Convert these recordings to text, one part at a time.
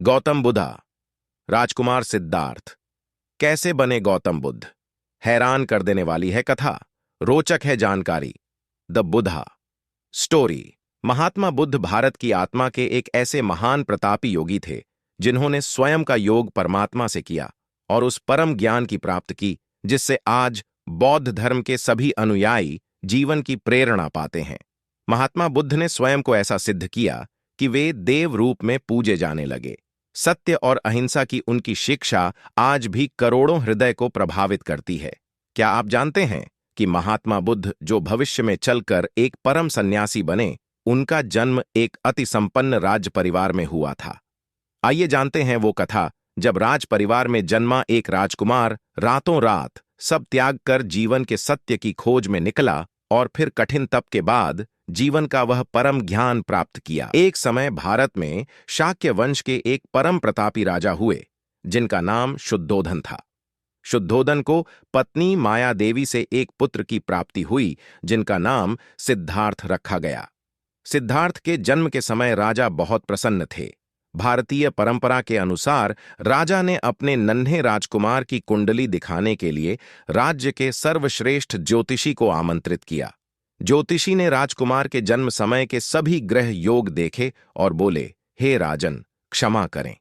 गौतम बुद्धा। राजकुमार सिद्धार्थ कैसे बने गौतम बुद्ध। हैरान कर देने वाली है कथा, रोचक है जानकारी। The Buddha story. महात्मा बुद्ध भारत की आत्मा के एक ऐसे महान प्रतापी योगी थे जिन्होंने स्वयं का योग परमात्मा से किया और उस परम ज्ञान की प्राप्त की जिससे आज बौद्ध धर्म के सभी अनुयायी जीवन की प्रेरणा पाते हैं। महात्मा बुद्ध ने स्वयं को ऐसा सिद्ध किया कि वे देव रूप में पूजे जाने लगे। सत्य और अहिंसा की उनकी शिक्षा आज भी करोड़ों हृदय को प्रभावित करती है। क्या आप जानते हैं कि महात्मा बुद्ध जो भविष्य में चलकर एक परम सन्यासी बने, उनका जन्म एक अति संपन्न राज परिवार में हुआ था। आइए जानते हैं वो कथा जब राज परिवार में जन्मा एक राजकुमार रातों रात सब त्याग कर जीवन के सत्य की खोज में निकला और फिर कठिन तप के बाद जीवन का वह परम ज्ञान प्राप्त किया। एक समय भारत में शाक्य वंश के एक परम प्रतापी राजा हुए जिनका नाम शुद्धोधन था। शुद्धोधन को पत्नी माया देवी से एक पुत्र की प्राप्ति हुई जिनका नाम सिद्धार्थ रखा गया। सिद्धार्थ के जन्म के समय राजा बहुत प्रसन्न थे। भारतीय परंपरा के अनुसार राजा ने अपने नन्हे राजकुमार की कुंडली दिखाने के लिए राज्य के सर्वश्रेष्ठ ज्योतिषी को आमंत्रित किया। ज्योतिषी ने राजकुमार के जन्म समय के सभी ग्रह योग देखे और बोले, हे राजन, क्षमा करें,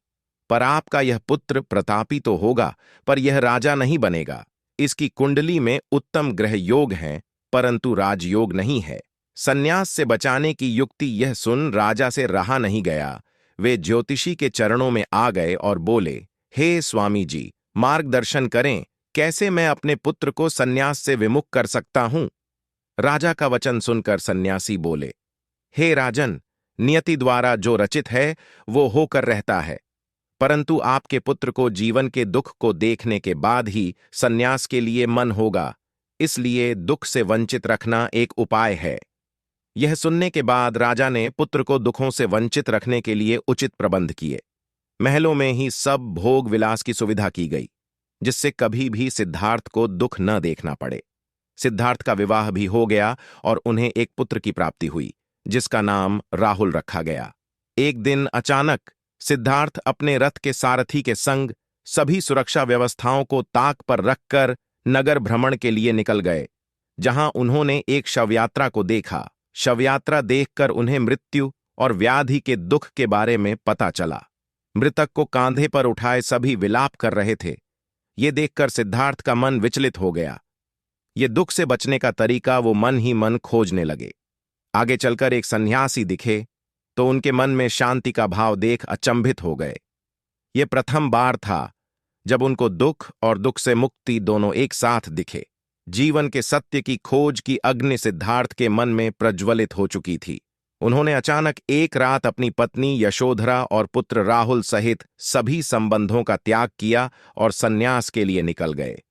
पर आपका यह पुत्र प्रतापी तो होगा पर यह राजा नहीं बनेगा। इसकी कुंडली में उत्तम ग्रह योग हैं परंतु राजयोग नहीं है। सन्यास से बचाने की युक्ति यह सुन राजा से रहा नहीं गया। वे ज्योतिषी के चरणों में आ गए और बोले, हे स्वामी जी, मार्गदर्शन करें, कैसे मैं अपने पुत्र को सन्यास से विमुख कर सकता हूं। राजा का वचन सुनकर सन्यासी बोले, हे राजन, नियति द्वारा जो रचित है वो होकर रहता है, परंतु आपके पुत्र को जीवन के दुख को देखने के बाद ही सन्यास के लिए मन होगा, इसलिए दुख से वंचित रखना एक उपाय है। यह सुनने के बाद राजा ने पुत्र को दुखों से वंचित रखने के लिए उचित प्रबंध किए। महलों में ही सब भोग विलास की सुविधा की गई जिससे कभी भी सिद्धार्थ को दुख न देखना पड़े। सिद्धार्थ का विवाह भी हो गया और उन्हें एक पुत्र की प्राप्ति हुई जिसका नाम राहुल रखा गया। एक दिन अचानक सिद्धार्थ अपने रथ के सारथी के संग सभी सुरक्षा व्यवस्थाओं को ताक पर रखकर नगर भ्रमण के लिए निकल गए, जहां उन्होंने एक शवयात्रा को देखा। शवयात्रा देखकर उन्हें मृत्यु और व्याधि के दुख के बारे में पता चला। मृतक को कांधे पर उठाए सभी विलाप कर रहे थे। ये देखकर सिद्धार्थ का मन विचलित हो गया। ये दुख से बचने का तरीका वो मन ही मन खोजने लगे। आगे चलकर एक सन्यासी दिखे तो उनके मन में शांति का भाव देख अचंभित हो गए। ये प्रथम बार था जब उनको दुख और दुख से मुक्ति दोनों एक साथ दिखे। जीवन के सत्य की खोज की अग्नि सिद्धार्थ के मन में प्रज्वलित हो चुकी थी। उन्होंने अचानक एक रात अपनी पत्नी यशोधरा और पुत्र राहुल सहित सभी संबंधों का त्याग किया और सन्यास के लिए निकल गए।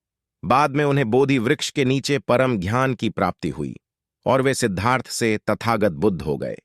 बाद में उन्हें बोधि वृक्ष के नीचे परम ज्ञान की प्राप्ति हुई और वे सिद्धार्थ से तथागत बुद्ध हो गए।